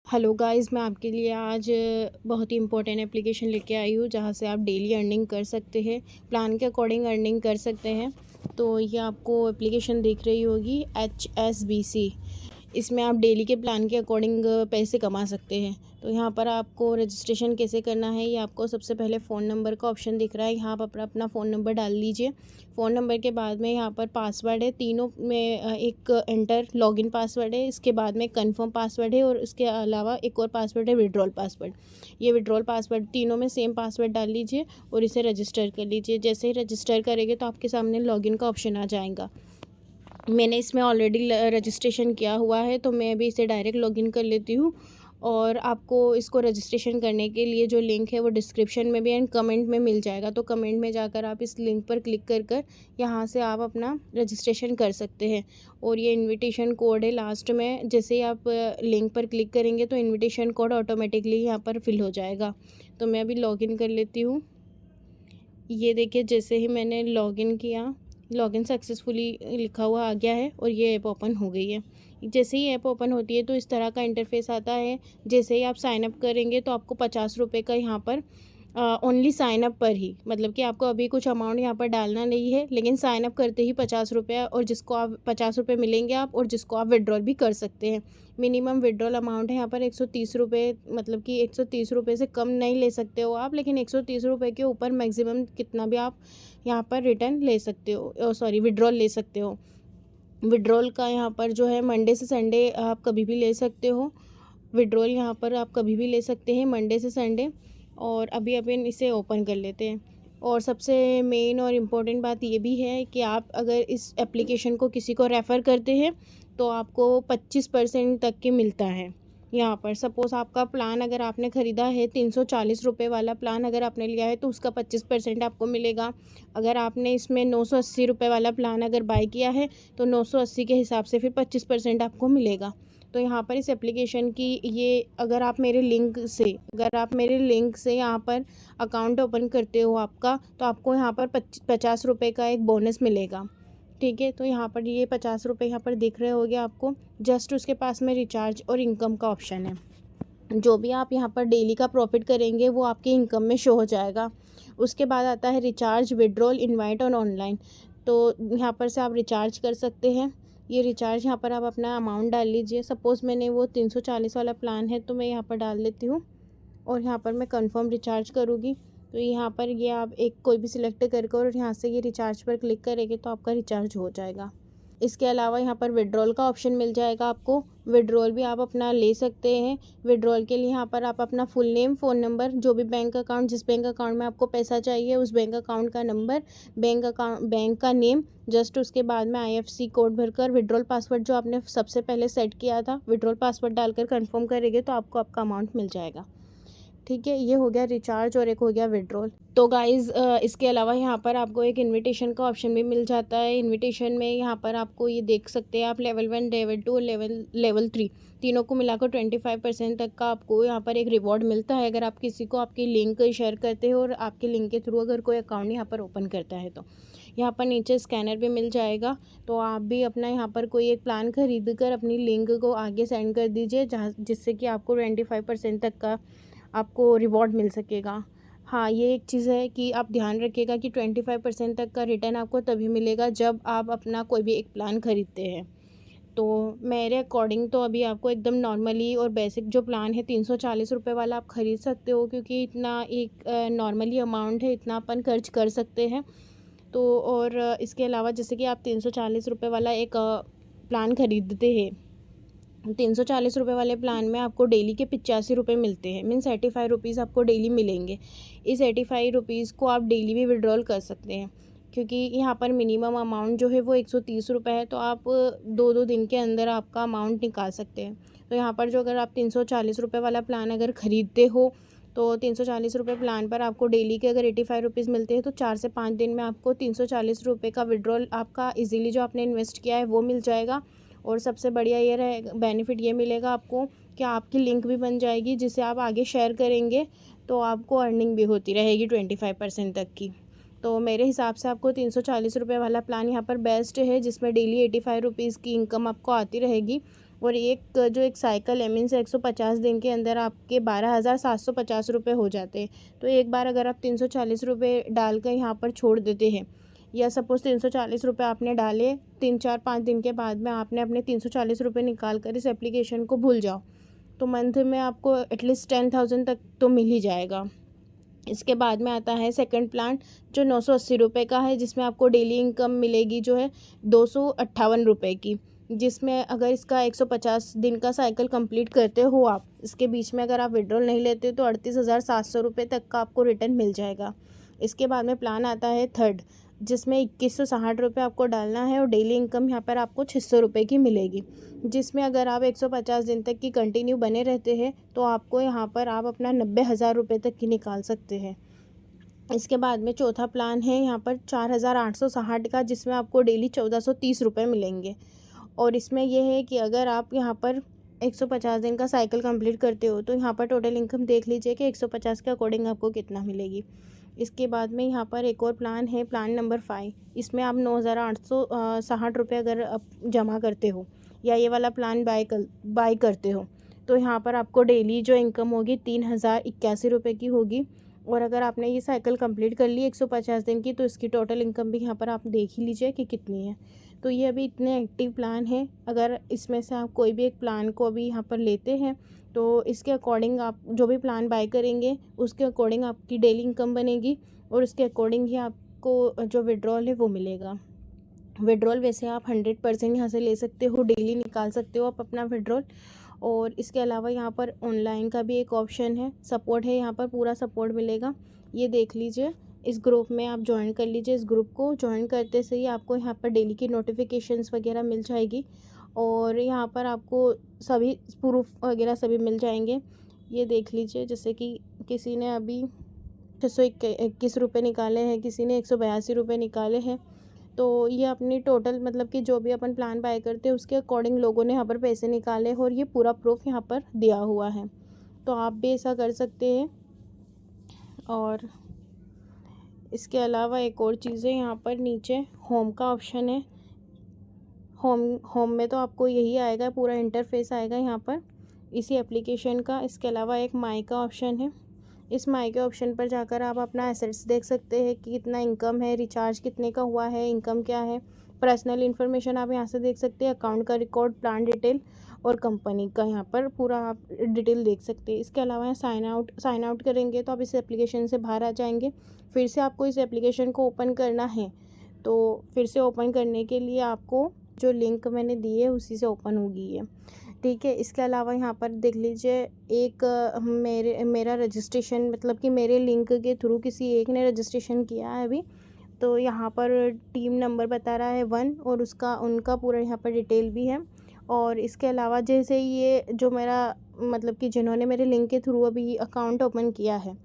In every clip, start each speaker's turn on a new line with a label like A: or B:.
A: Hello guys, मैं आपके लिए आज बहुत ही इम्पोर्टेंट एप्लीकेशन लेके आई हूँ जहाँ से आप डेली अर्निंग कर सकते हैं। प्लान के अकॉर्डिंग अर्निंग कर सकते हैं। तो ये आपको एप्लीकेशन दिख रही होगी HSBC। इसमें आप डेली के प्लान के अकॉर्डिंग पैसे कमा सकते हैं। तो यहाँ पर आपको रजिस्ट्रेशन कैसे करना है, ये आपको सबसे पहले फ़ोन नंबर का ऑप्शन दिख रहा है। यहाँ पर अपना फ़ोन नंबर डाल लीजिए। फ़ोन नंबर के बाद में यहाँ पर पासवर्ड है, तीनों में एक एंटर लॉगिन पासवर्ड है, इसके बाद में कंफर्म पासवर्ड है और इसके अलावा एक और पासवर्ड है विड्रॉल पासवर्ड। ये विड्रॉल पासवर्ड तीनों में सेम पासवर्ड डाल लीजिए और इसे रजिस्टर कर लीजिए। जैसे ही रजिस्टर करेंगे तो आपके सामने लॉगिन का ऑप्शन आ जाएगा। मैंने इसमें ऑलरेडी रजिस्ट्रेशन किया हुआ है, तो मैं अभी इसे डायरेक्ट लॉगिन कर लेती हूँ। और आपको इसको रजिस्ट्रेशन करने के लिए जो लिंक है वो डिस्क्रिप्शन में भी एंड कमेंट में मिल जाएगा। तो कमेंट में जाकर आप इस लिंक पर क्लिक कर कर यहाँ से आप अपना रजिस्ट्रेशन कर सकते हैं। और ये इनविटेशन कोड है लास्ट में, जैसे ही आप लिंक पर क्लिक करेंगे तो इनविटेशन कोड ऑटोमेटिकली यहाँ पर फिल हो जाएगा। तो मैं अभी लॉगिन कर लेती हूँ। ये देखिए, जैसे ही मैंने लॉगिन किया, लॉगिन सक्सेसफुली लिखा हुआ आ गया है और ये ऐप ओपन हो गई है। जैसे ही ऐप ओपन होती है तो इस तरह का इंटरफेस आता है। जैसे ही आप साइन अप करेंगे तो आपको 50 रुपये का यहाँ पर ओनली साइन अप पर ही, मतलब कि आपको अभी कुछ अमाउंट यहाँ पर डालना नहीं है, लेकिन साइन अप करते ही 50 रुपये, और जिसको आप 50 रुपये मिलेंगे आप, और जिसको आप विड्रॉल भी कर सकते हैं। मिनिमम विड्रॉल अमाउंट है यहाँ पर 130 रुपये, मतलब कि 130 रुपये से कम नहीं ले सकते हो आप, लेकिन 130 रुपये के ऊपर मैक्सिमम कितना भी आप यहाँ पर रिटर्न ले सकते हो, सॉरी विड्रॉल ले सकते हो। विड्रॉल का यहाँ पर जो है मंडे से संडे आप कभी भी ले सकते हो। विड्रॉल यहाँ पर आप कभी भी ले सकते हैं मंडे से संडे। और अभी अपन इसे ओपन कर लेते हैं। और सबसे मेन और इम्पोर्टेंट बात ये भी है कि आप अगर इस एप्लीकेशन को किसी को रेफ़र करते हैं तो आपको 25% तक के मिलता है। यहाँ पर सपोज़ आपका प्लान अगर आपने ख़रीदा है 340 रुपये वाला प्लान अगर आपने लिया है तो उसका 25% आपको मिलेगा। अगर आपने इसमें 980 रुपये वाला प्लान अगर बाय किया है तो 980 के हिसाब से फिर 25% आपको मिलेगा। तो यहाँ पर इस एप्लीकेशन की ये, अगर आप मेरे लिंक से यहाँ पर अकाउंट ओपन करते हो आपका, तो आपको यहाँ पर 50 रुपये का एक बोनस मिलेगा। ठीक है, तो यहाँ पर ये 50 रुपये यहाँ पर दिख रहे होंगे आपको। जस्ट उसके पास में रिचार्ज और इनकम का ऑप्शन है। जो भी आप यहाँ पर डेली का प्रॉफिट करेंगे वो आपके इनकम में शो हो जाएगा। उसके बाद आता है रिचार्ज, विड्रॉल, इनवाइट और ऑनलाइन। तो यहाँ पर से आप रिचार्ज कर सकते हैं। ये रिचार्ज यहाँ पर आप अपना अमाउंट डाल लीजिए। सपोज़ मैंने वो 340 वाला प्लान है तो मैं यहाँ पर डाल लेती हूँ और यहाँ पर मैं कंफर्म रिचार्ज करूँगी। तो यहाँ पर ये आप एक कोई भी सिलेक्ट करके और यहाँ से ये रिचार्ज पर क्लिक करेंगे तो आपका रिचार्ज हो जाएगा। इसके अलावा यहाँ पर विड्रॉल का ऑप्शन मिल जाएगा आपको। विड्रॉल भी आप अपना ले सकते हैं। विड्रॉल के लिए यहाँ पर आप अपना फुल नेम, फ़ोन नंबर, जो भी बैंक अकाउंट, जिस बैंक अकाउंट में आपको पैसा चाहिए उस बैंक अकाउंट का नंबर, बैंक का नेम, जस्ट उसके बाद में IFSC कोड भरकर विड्रॉल पासवर्ड जो आपने सबसे पहले सेट किया था, विड्रॉल पासवर्ड डालकर कन्फर्म करेंगे तो आपको आपका अमाउंट मिल जाएगा। ठीक है, ये हो गया रिचार्ज और एक हो गया विड्रॉल। तो गाइज़ इसके अलावा यहाँ पर आपको एक इनविटेशन का ऑप्शन भी मिल जाता है। इनविटेशन में यहाँ पर आपको ये देख सकते हैं आप, लेवल 1, लेवल 2, लेवल 3 तीनों को मिलाकर 25% तक का आपको यहाँ पर एक रिवॉर्ड मिलता है अगर आप किसी को आपकी लिंक शेयर करते हो और आपके लिंक के थ्रू अगर कोई अकाउंट यहाँ पर ओपन करता है तो। यहाँ पर नीचे स्कैनर भी मिल जाएगा, तो आप भी अपना यहाँ पर कोई एक प्लान खरीद कर अपनी लिंक को आगे सेंड कर दीजिए, जहाँ जिससे कि आपको 25% तक का आपको रिवॉर्ड मिल सकेगा। हाँ, ये एक चीज़ है कि आप ध्यान रखिएगा कि 25% तक का रिटर्न आपको तभी मिलेगा जब आप अपना कोई भी एक प्लान ख़रीदते हैं। तो मेरे अकॉर्डिंग तो अभी आपको एकदम नॉर्मली और बेसिक जो प्लान है 340 रुपये वाला आप ख़रीद सकते हो, क्योंकि इतना एक नॉर्मली अमाउंट है, इतना अपन खर्च कर सकते हैं। तो और इसके अलावा जैसे कि आप 340 रुपये वाला एक प्लान ख़रीदते हैं, 340 रुपये वाले प्लान में आपको डेली के 85 रुपये मिलते हैं, मीन्स 85 रुपीज़ आपको डेली मिलेंगे। इस 85 रुपीज़ को आप डेली भी विड्रॉल कर सकते हैं, क्योंकि यहाँ पर मिनिमम अमाउंट जो है वो 130 रुपये है, तो आप 2-2 दिन के अंदर आपका अमाउंट निकाल सकते हैं। तो यहाँ पर जो अगर आप 340 रुपये वाला प्लान अगर ख़रीदते हो तो 340 रुपये प्लान पर आपको डेली के अगर 85 रुपीज़ मिलते हैं तो 4 से 5 दिन में आपको 340 रुपये का विड्रॉल आपका ईज़िली जो आपने इन्वेस्ट किया है वो मिल जाएगा। और सबसे बढ़िया ये रहेगा, बेनिफिट ये मिलेगा आपको कि आपकी लिंक भी बन जाएगी, जिसे आप आगे शेयर करेंगे तो आपको अर्निंग भी होती रहेगी 25% तक की। तो मेरे हिसाब से आपको 340 रुपये वाला प्लान यहाँ पर बेस्ट है, जिसमें डेली 85 रुपीज़ की इनकम आपको आती रहेगी। और एक साइकिल मीन्स 150 दिन के अंदर आपके 12,750 रुपये हो जाते हैं। तो एक बार अगर आप 340 रुपये डाल कर यहाँ पर छोड़ देते हैं, या सपोज़ 340 रुपये आपने डाले, 3-4-5 दिन के बाद में आपने अपने 340 रुपये निकाल कर इस एप्लीकेशन को भूल जाओ, तो मंथ में आपको एटलीस्ट 10,000 तक तो मिल ही जाएगा। इसके बाद में आता है सेकंड प्लान जो 980 रुपये का है, जिसमें आपको डेली इनकम मिलेगी जो है 258 रुपये की, जिसमें अगर इसका 150 दिन का साइकिल कंप्लीट करते हो आप, इसके बीच में अगर आप विड्रॉल नहीं लेते तो 38,700 रुपये तक का आपको रिटर्न मिल जाएगा। इसके बाद में प्लान आता है थर्ड, जिसमें 2160 रुपये आपको डालना है और डेली इनकम यहाँ पर आपको 600 रुपये की मिलेगी, जिसमें अगर आप 150 दिन तक की कंटिन्यू बने रहते हैं तो आपको यहाँ पर आप अपना 90,000 रुपये तक की निकाल सकते हैं। इसके बाद में चौथा प्लान है यहाँ पर 4,860 का, जिसमें आपको डेली 1,430 रुपये मिलेंगे। और इसमें यह है कि अगर आप यहाँ पर 150 दिन का साइकिल कंप्लीट करते हो तो यहाँ पर टोटल इनकम देख लीजिए कि 150 के अकॉर्डिंग आपको कितना मिलेगी। इसके बाद में यहाँ पर एक और प्लान है, प्लान नंबर 5। इसमें आप 9,860 रुपये अगर आप जमा करते हो या ये वाला प्लान बाय करते हो तो यहाँ पर आपको डेली जो इनकम होगी 3,081 रुपये की होगी। और अगर आपने ये साइकिल कंप्लीट कर ली 150 दिन की तो इसकी टोटल इनकम भी यहाँ पर आप देख ही लीजिए कि कितनी है। तो ये अभी इतने एक्टिव प्लान हैं, अगर इसमें से आप कोई भी एक प्लान को अभी यहाँ पर लेते हैं तो इसके अकॉर्डिंग आप जो भी प्लान बाय करेंगे उसके अकॉर्डिंग आपकी डेली इनकम बनेगी और उसके अकॉर्डिंग ही आपको जो विड्रॉल है वो मिलेगा। विड्रॉल वैसे आप 100% यहाँ से ले सकते हो, डेली निकाल सकते हो आप अपना विड्रॉल। और इसके अलावा यहाँ पर ऑनलाइन का भी एक ऑप्शन है, सपोर्ट है, यहाँ पर पूरा सपोर्ट मिलेगा। ये देख लीजिए, इस ग्रुप में आप ज्वाइन कर लीजिए। इस ग्रुप को ज्वाइन करते से ही आपको यहाँ पर डेली की नोटिफिकेशंस वगैरह मिल जाएगी और यहाँ पर आपको सभी प्रूफ वगैरह सभी मिल जाएंगे। ये देख लीजिए, जैसे कि किसी ने अभी 621 रुपये निकाले हैं, किसी ने 182 रुपये निकाले हैं। तो ये अपनी टोटल मतलब कि जो भी अपन प्लान बाय करते हैं उसके अकॉर्डिंग लोगों ने यहाँ पर पैसे निकाले और ये पूरा प्रूफ यहाँ पर दिया हुआ है, तो आप भी ऐसा कर सकते हैं। और इसके अलावा एक और चीज़ है, यहाँ पर नीचे होम का ऑप्शन है। होम में तो आपको यही आएगा, पूरा इंटरफेस आएगा यहाँ पर इसी एप्लीकेशन का। इसके अलावा एक माई का ऑप्शन है, इस माई के ऑप्शन पर जाकर आप अपना एसेट्स देख सकते हैं कि कितना इनकम है, रिचार्ज कितने का हुआ है, इनकम क्या है, पर्सनल इन्फॉर्मेशन आप यहाँ से देख सकते हैं, अकाउंट का रिकॉर्ड, प्लान डिटेल और कंपनी का यहाँ पर पूरा आप डिटेल देख सकते हैं। इसके अलावा साइन आउट करेंगे तो आप इस एप्लीकेशन से बाहर आ जाएंगे। फिर से आपको इस एप्लीकेशन को ओपन करना है, तो फिर से ओपन करने के लिए आपको जो लिंक मैंने दी है उसी से ओपन होगी ये, ठीक है। इसके अलावा यहाँ पर देख लीजिए, एक मेरा रजिस्ट्रेशन मतलब कि मेरे लिंक के थ्रू किसी एक ने रजिस्ट्रेशन किया है अभी, तो यहाँ पर टीम नंबर बता रहा है 1 और उनका पूरा यहाँ पर डिटेल भी है। और इसके अलावा जैसे ये जो मेरा मतलब कि जिन्होंने मेरे लिंक के थ्रू अभी अकाउंट ओपन किया है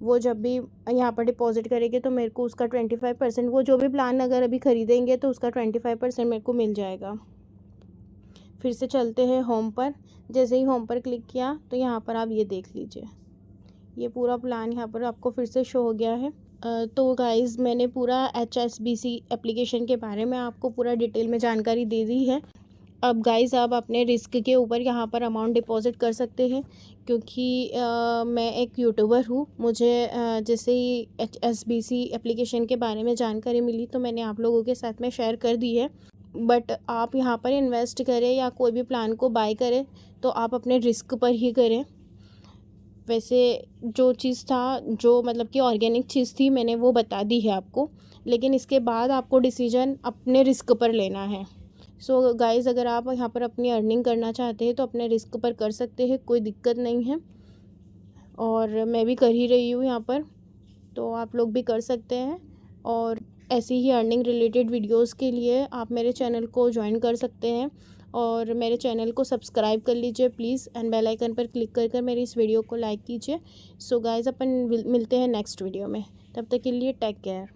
A: वो जब भी यहाँ पर डिपॉजिट करेंगे तो मेरे को उसका 25%, वो जो भी प्लान अगर अभी ख़रीदेंगे तो उसका 25% मेरे को मिल जाएगा। फिर से चलते हैं होम पर। जैसे ही होम पर क्लिक किया तो यहाँ पर आप ये देख लीजिए, ये पूरा प्लान यहाँ पर आपको फिर से शो हो गया है। तो गाइज़ मैंने पूरा HSBC एप्लीकेशन के बारे में आपको पूरा डिटेल में जानकारी दे दी है। अब गाइज़ आप अपने रिस्क के ऊपर यहाँ पर अमाउंट डिपॉजिट कर सकते हैं, क्योंकि मैं एक यूट्यूबर हूँ। मुझे जैसे ही HSBC एप्लीकेशन के बारे में जानकारी मिली तो मैंने आप लोगों के साथ में शेयर कर दी है। बट आप यहाँ पर इन्वेस्ट करें या कोई भी प्लान को बाय करें तो आप अपने रिस्क पर ही करें। वैसे जो चीज़ था, जो मतलब कि ऑर्गेनिक चीज़ थी, मैंने वो बता दी है आपको, लेकिन इसके बाद आपको डिसीजन अपने रिस्क पर लेना है। सो गाइज़ अगर आप यहाँ पर अपनी अर्निंग करना चाहते हैं तो अपने रिस्क पर कर सकते हैं, कोई दिक्कत नहीं है। और मैं भी कर ही रही हूँ यहाँ पर, तो आप लोग भी कर सकते हैं। और ऐसी ही अर्निंग रिलेटेड वीडियोस के लिए आप मेरे चैनल को ज्वाइन कर सकते हैं और मेरे चैनल को सब्सक्राइब कर लीजिए प्लीज़, एंड बेल आइकन पर क्लिक कर मेरी इस वीडियो को लाइक कीजिए। सो गाइज़ अपन मिलते हैं नेक्स्ट वीडियो में, तब तक के लिए टेक केयर।